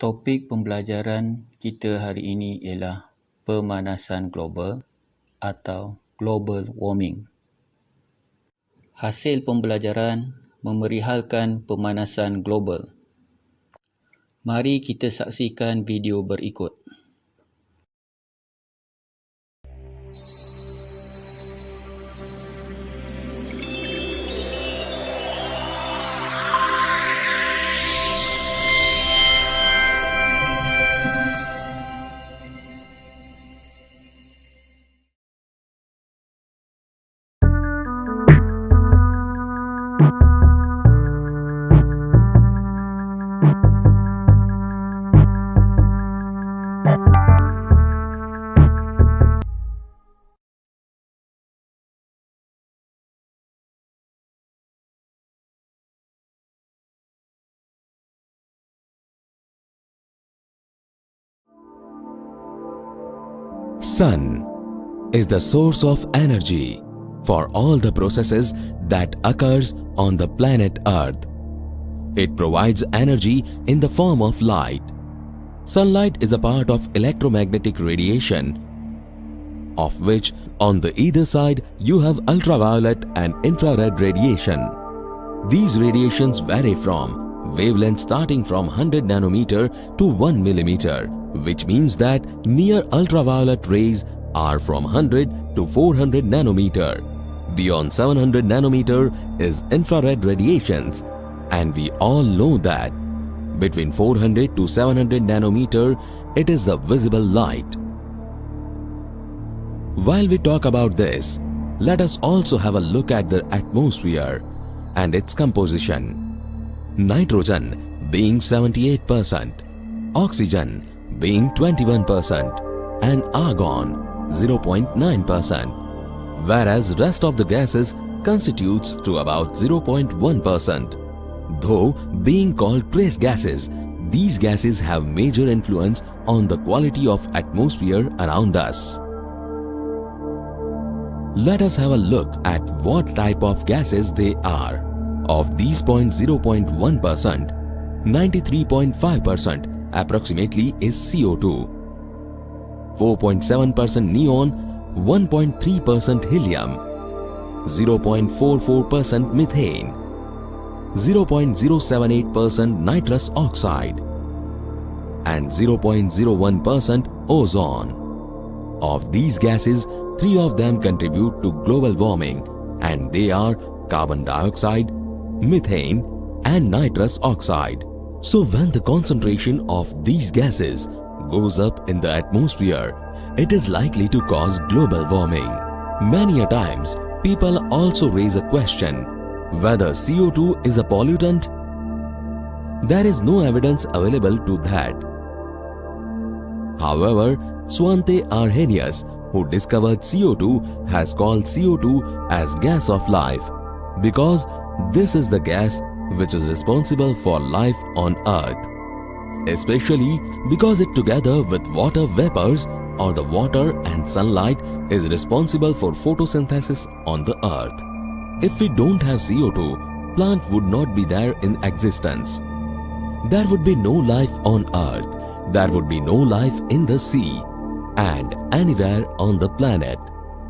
Topik pembelajaran kita hari ini ialah pemanasan global atau global warming. Hasil pembelajaran memerihalkan pemanasan global. Mari kita saksikan video berikut. Sun is the source of energy for all the processes that occurs on the planet Earth. It provides energy in the form of light. Sunlight is a part of electromagnetic radiation, of which on the either side you have ultraviolet and infrared radiation. These radiations vary from wavelength starting from 100 nanometer to 1 millimeter, which means that near ultraviolet rays are from 100 to 400 nanometer. Beyond 700 nanometer is infrared radiations, and we all know that between 400 to 700 nanometer it is the visible light. While we talk about this, let us also have a look at the atmosphere and its composition. Nitrogen being 78%, oxygen being 21% and argon 0.9%, whereas rest of the gases constitutes to about 0.1%. Though being called trace gases, these gases have major influence on the quality of atmosphere around us. Let us have a look at what type of gases they are. Of these 0.1%, 93.5% approximately is CO2, 4.7% neon, 1.3% helium, 0.44% methane, 0.078% nitrous oxide, and 0.01% ozone. Of these gases, 3 of them contribute to global warming, and they are carbon dioxide, methane, and nitrous oxide. So when the concentration of these gases goes up in the atmosphere, it is likely to cause global warming. Many a times, people also raise a question whether CO2 is a pollutant. There is no evidence available to that. However, Svante Arrhenius, who discovered CO2, has called CO2 as gas of life because this is the gas which is responsible for life on Earth, especially because it together with water vapors or the water and sunlight is responsible for photosynthesis on the Earth. If we don't have CO2, plant would not be there in existence. There would be no life on Earth, there would be no life in the sea and anywhere on the planet.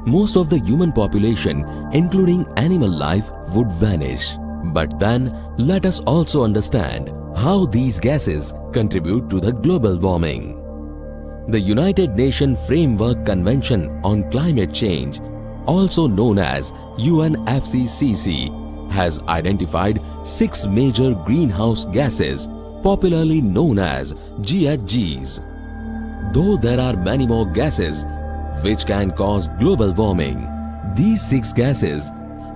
Most of the human population, including animal life, would vanish. But then, let us also understand how these gases contribute to the global warming. The United Nations Framework Convention on Climate Change, also known as UNFCCC, has identified 6 major greenhouse gases, popularly known as GHGs. Though there are many more gases which can cause global warming, these 6 gases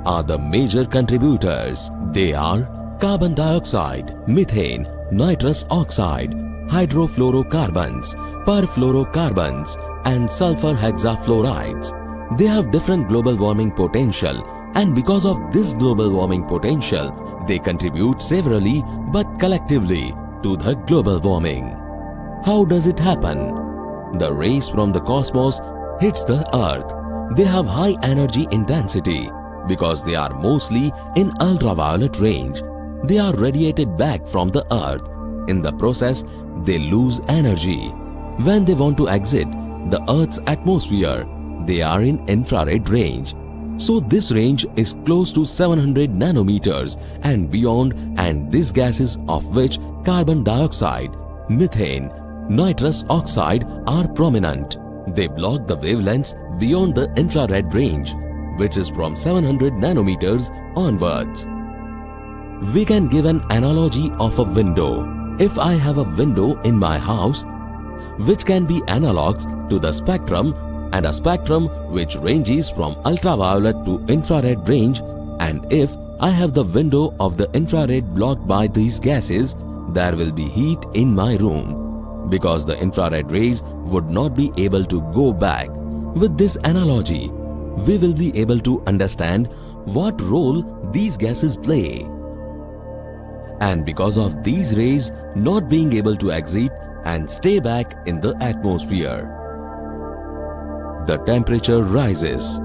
are the major contributors. They are carbon dioxide, methane, nitrous oxide, hydrofluorocarbons, perfluorocarbons, and sulfur hexafluorides. They have different global warming potential, and because of this global warming potential, they contribute severally but collectively to the global warming. How does it happen? The rays from the cosmos hits the Earth. They have high energy intensity because they are mostly in ultraviolet range. They are radiated back from the Earth. In the process, they lose energy. When they want to exit the Earth's atmosphere, they are in infrared range. So this range is close to 700 nanometers and beyond, and these gases, of which carbon dioxide, methane, nitrous oxide are prominent. They block the wavelengths beyond the infrared range, which is from 700 nanometers onwards. We can give an analogy of a window. If I have a window in my house, which can be analogs to the spectrum, and a spectrum which ranges from ultraviolet to infrared range, and if I have the window of the infrared blocked by these gases, there will be heat in my room, because the infrared rays would not be able to go back. With this analogy, we will be able to understand what role these gases play. And because of these rays not being able to exit and stay back in the atmosphere, the temperature rises.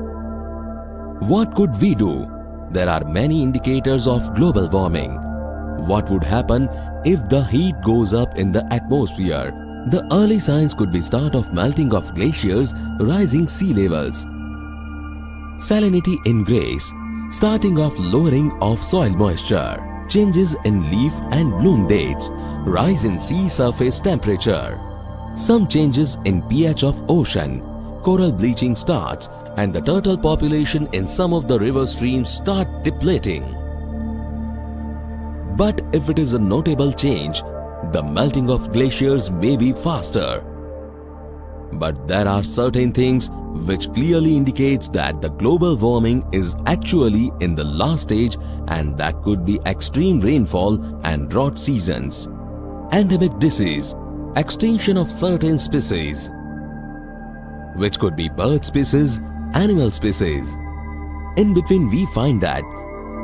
What could we do? There are many indicators of global warming. What would happen if the heat goes up in the atmosphere? The early signs could be start of melting of glaciers, rising sea levels, salinity in grass, starting of lowering of soil moisture, changes in leaf and bloom dates, rise in sea surface temperature, some changes in pH of ocean, coral bleaching starts, and the turtle population in some of the river streams start depleting. But if it is a notable change, the melting of glaciers may be faster. But there are certain things which clearly indicates that the global warming is actually in the last stage, and that could be extreme rainfall and drought seasons, endemic disease, extinction of certain species, which could be bird species, animal species. In between we find that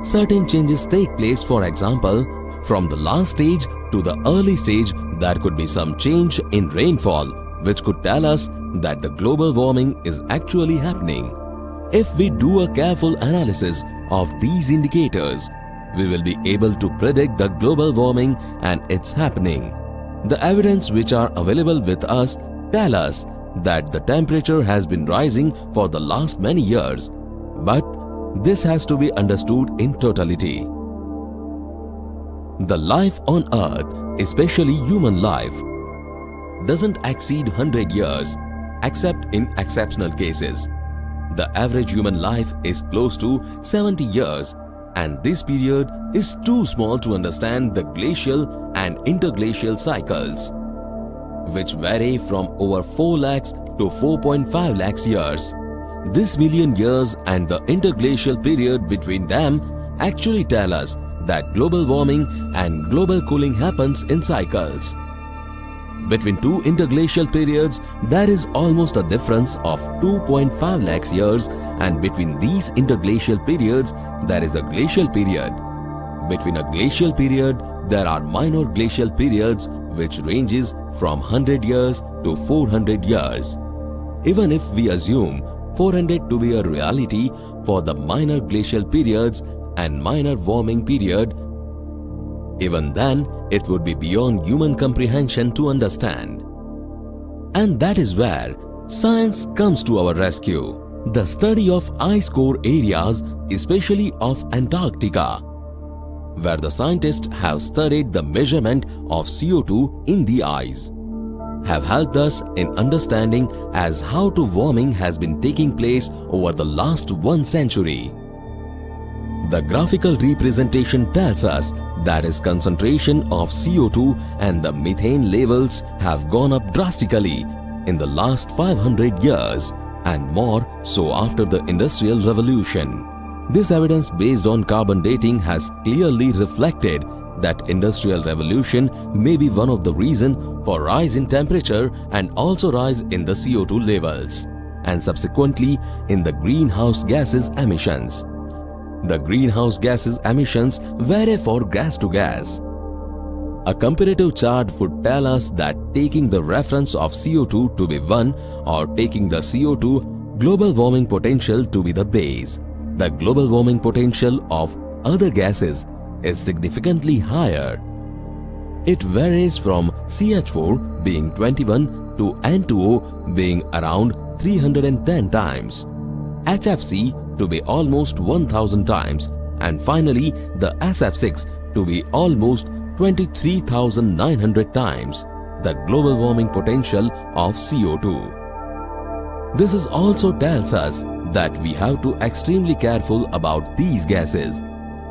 certain changes take place. For example, from the last stage to the early stage, there could be some change in rainfall, which could tell us that the global warming is actually happening. If we do a careful analysis of these indicators, we will be able to predict the global warming and its happening. The evidence which are available with us tell us that the temperature has been rising for the last many years, but this has to be understood in totality. The life on Earth, especially human life, doesn't exceed 100 years except in exceptional cases. The average human life is close to 70 years, and this period is too small to understand the glacial and interglacial cycles, which vary from over 4 lakhs to 4.5 lakhs years. This million years and the interglacial period between them actually tell us that global warming and global cooling happens in cycles. Between two interglacial periods, there is almost a difference of 2.5 lakhs years, and between these interglacial periods, there is a glacial period. Between a glacial period, there are minor glacial periods which ranges from 100 years to 400 years. Even if we assume 400 to be a reality for the minor glacial periods and minor warming period, even then it would be beyond human comprehension to understand. And that is where science comes to our rescue. The study of ice core areas, especially of Antarctica, where the scientists have studied the measurement of CO2 in the ice, have helped us in understanding as how to warming has been taking place over the last 1 century. The graphical representation tells us that its concentration of CO2 and the methane levels have gone up drastically in the last 500 years, and more so after the Industrial Revolution. This evidence based on carbon dating has clearly reflected that Industrial Revolution may be one of the reasons for rise in temperature and also rise in the CO2 levels, and subsequently in the greenhouse gases emissions. The greenhouse gases emissions vary for gas to gas. A comparative chart would tell us that taking the reference of CO2 to be 1 or taking the CO2 global warming potential to be the base, the global warming potential of other gases is significantly higher. It varies from CH4 being 21 to N2O being around 310 times, HFC to be almost 1000 times, and finally the SF6 to be almost 23,900 times the global warming potential of CO2. This is also tells us that we have to extremely careful about these gases,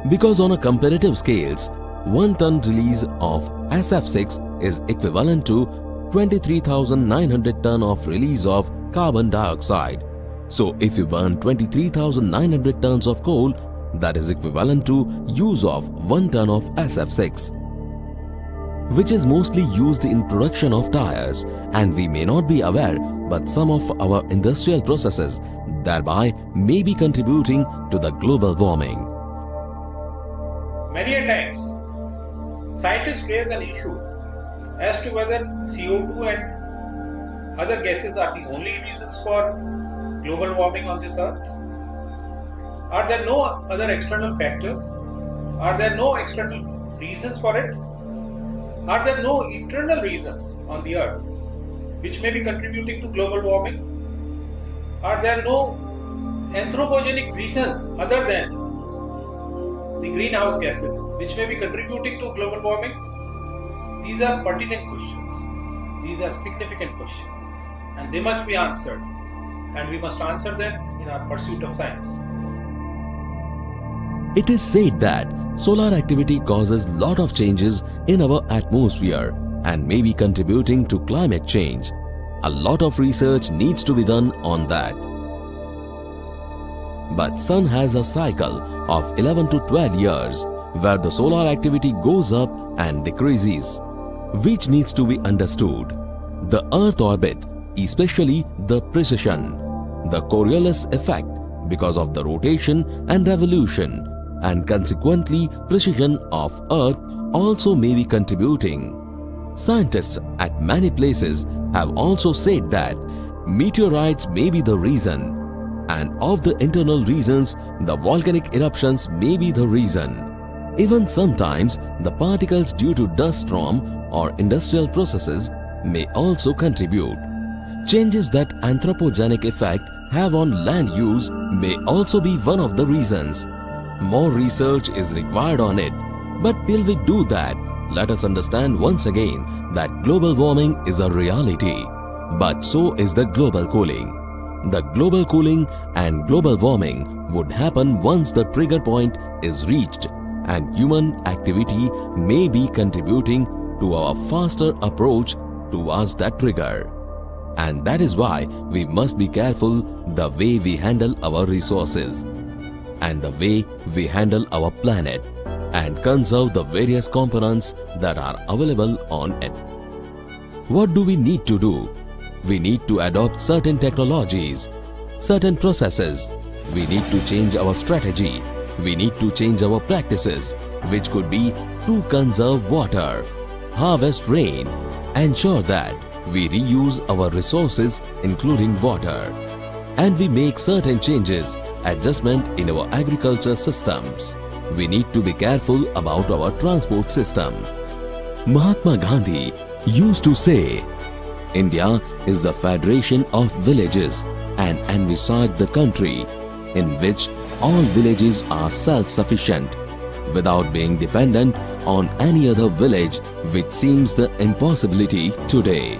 because on a comparative scales, 1 ton release of SF6 is equivalent to 23,900 ton of release of carbon dioxide. So if you burn 23,900 tons of coal, that is equivalent to use of 1 ton of SF6, which is mostly used in production of tires, and we may not be aware, but some of our industrial processes thereby may be contributing to the global warming. Many a times, scientists raise an issue as to whether CO2 and other gases are the only reasons for global warming on this earth. Are there no other external factors? Are there no external reasons for it? Are there no internal reasons on the earth which may be contributing to global warming? Are there no anthropogenic reasons other than the greenhouse gases which may be contributing to global warming? These are pertinent questions. These are significant questions, and they must be answered, and we must answer them in our pursuit of science. It is said that solar activity causes lot of changes in our atmosphere and may be contributing to climate change. A lot of research needs to be done on that. But sun has a cycle of 11 to 12 years where the solar activity goes up and decreases, which needs to be understood. The Earth orbit, especially the precession, the Coriolis effect because of the rotation and revolution, and consequently precision of Earth also may be contributing. Scientists at many places have also said that meteorites may be the reason, and of the internal reasons, the volcanic eruptions may be the reason. Even sometimes the particles due to dust storm or industrial processes may also contribute. Changes that anthropogenic effect have on land use may also be one of the reasons. More research is required on it, but till we do that, let us understand once again that global warming is a reality, but so is the global cooling. The global cooling and global warming would happen once the trigger point is reached, and human activity may be contributing to our faster approach towards that trigger. And that is why we must be careful the way we handle our resources and the way we handle our planet, and conserve the various components that are available on it. What do we need to do? We need to adopt certain technologies, certain processes. We need to change our strategy. We need to change our practices, which could be to conserve water, harvest rain, ensure that we reuse our resources including water, and we make certain changes, adjustment in our agriculture systems. We need to be careful about our transport system. Mahatma Gandhi used to say, India is the federation of villages and envisaged the country in which all villages are self-sufficient without being dependent on any other village, which seems the impossibility today.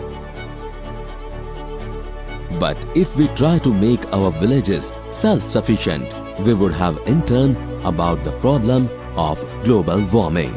But if we try to make our villages self-sufficient, we would have in turn about the problem of global warming.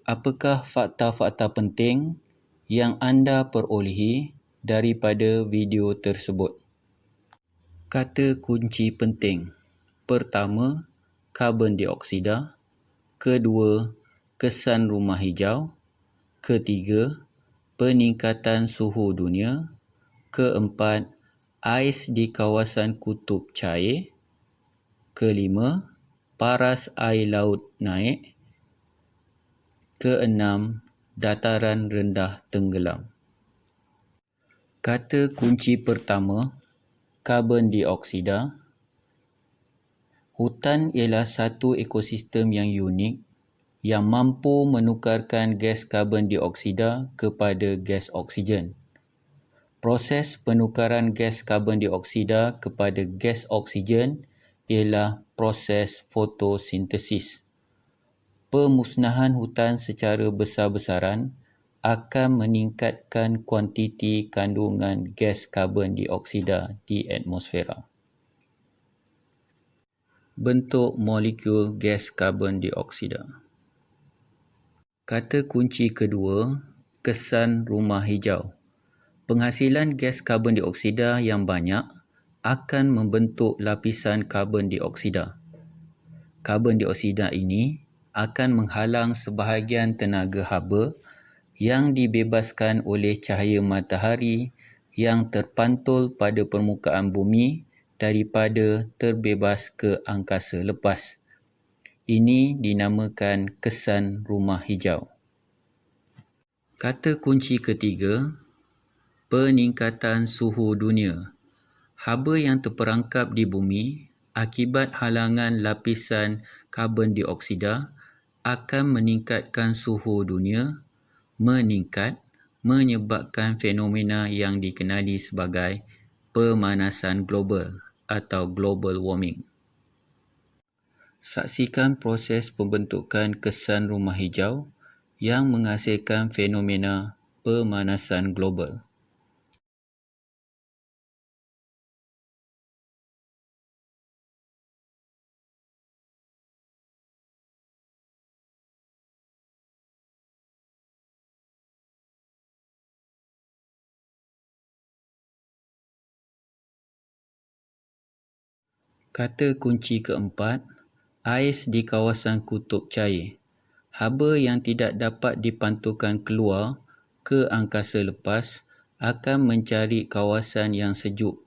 apakah fakta-fakta penting yang anda perolehi daripada video tersebut? Kata kunci penting. Pertama, karbon dioksida. Kedua, kesan rumah hijau. Ketiga, peningkatan suhu dunia. Keempat, ais di kawasan kutub cair. Kelima, paras air laut naik. Keenam, dataran rendah tenggelam. Kata kunci pertama, karbon dioksida. Hutan ialah satu ekosistem yang unik yang mampu menukarkan gas karbon dioksida kepada gas oksigen. Proses penukaran gas karbon dioksida kepada gas oksigen ialah proses fotosintesis. Pemusnahan hutan secara besar-besaran akan meningkatkan kuantiti kandungan gas karbon dioksida di atmosfera. Bentuk molekul gas karbon dioksida. Kata kunci kedua, kesan rumah hijau. Penghasilan gas karbon dioksida yang banyak akan membentuk lapisan karbon dioksida. Karbon dioksida ini akan menghalang sebahagian tenaga haba yang dibebaskan oleh cahaya matahari yang terpantul pada permukaan bumi daripada terbebas ke angkasa lepas. Ini dinamakan kesan rumah hijau. Kata kunci ketiga, peningkatan suhu dunia. Haba yang terperangkap di bumi akibat halangan lapisan karbon dioksida akan meningkatkan suhu dunia, menyebabkan fenomena yang dikenali sebagai pemanasan global atau global warming. Saksikan proses pembentukan kesan rumah hijau yang menghasilkan fenomena pemanasan global. Kata kunci keempat, ais di kawasan kutub cair. Haba yang tidak dapat dipantulkan keluar ke angkasa lepas akan mencari kawasan yang sejuk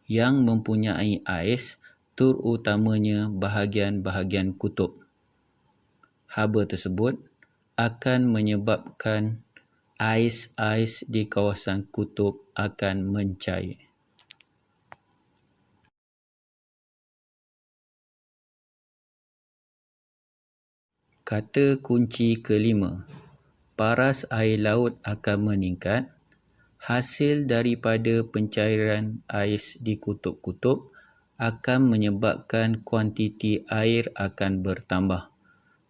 yang mempunyai ais, terutamanya bahagian-bahagian kutub. Haba tersebut akan menyebabkan ais-ais di kawasan kutub akan mencair. Kata kunci kelima, paras air laut akan meningkat. Hasil daripada pencairan ais di kutub-kutub akan menyebabkan kuantiti air akan bertambah.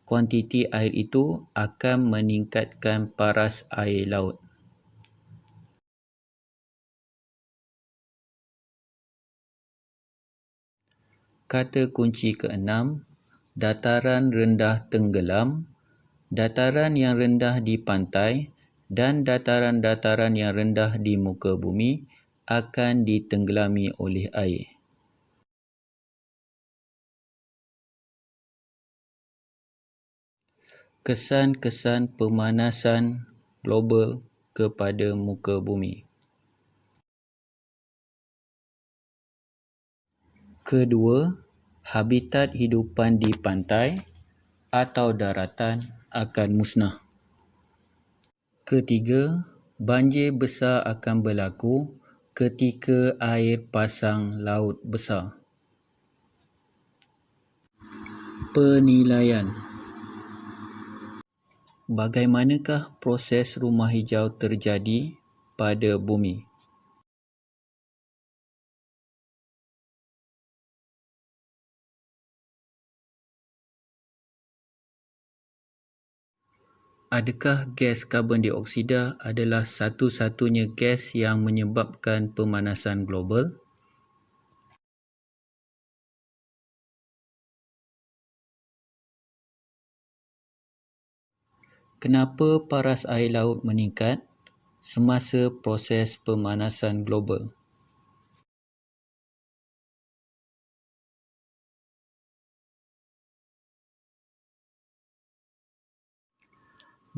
Kuantiti air itu akan meningkatkan paras air laut. Kata kunci keenam, dataran rendah tenggelam. Dataran yang rendah di pantai dan dataran-dataran yang rendah di muka bumi akan ditenggelami oleh air. Kesan-kesan pemanasan global kepada muka bumi. Kedua, habitat hidupan di pantai atau daratan akan musnah. Ketiga, banjir besar akan berlaku ketika air pasang laut besar. Penilaian. Bagaimanakah proses rumah hijau terjadi pada bumi? Adakah gas karbon dioksida adalah satu-satunya gas yang menyebabkan pemanasan global? Kenapa paras air laut meningkat semasa proses pemanasan global?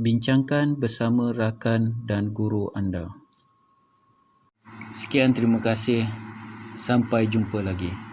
Bincangkan bersama rakan dan guru anda. Sekian, terima kasih. Sampai jumpa lagi.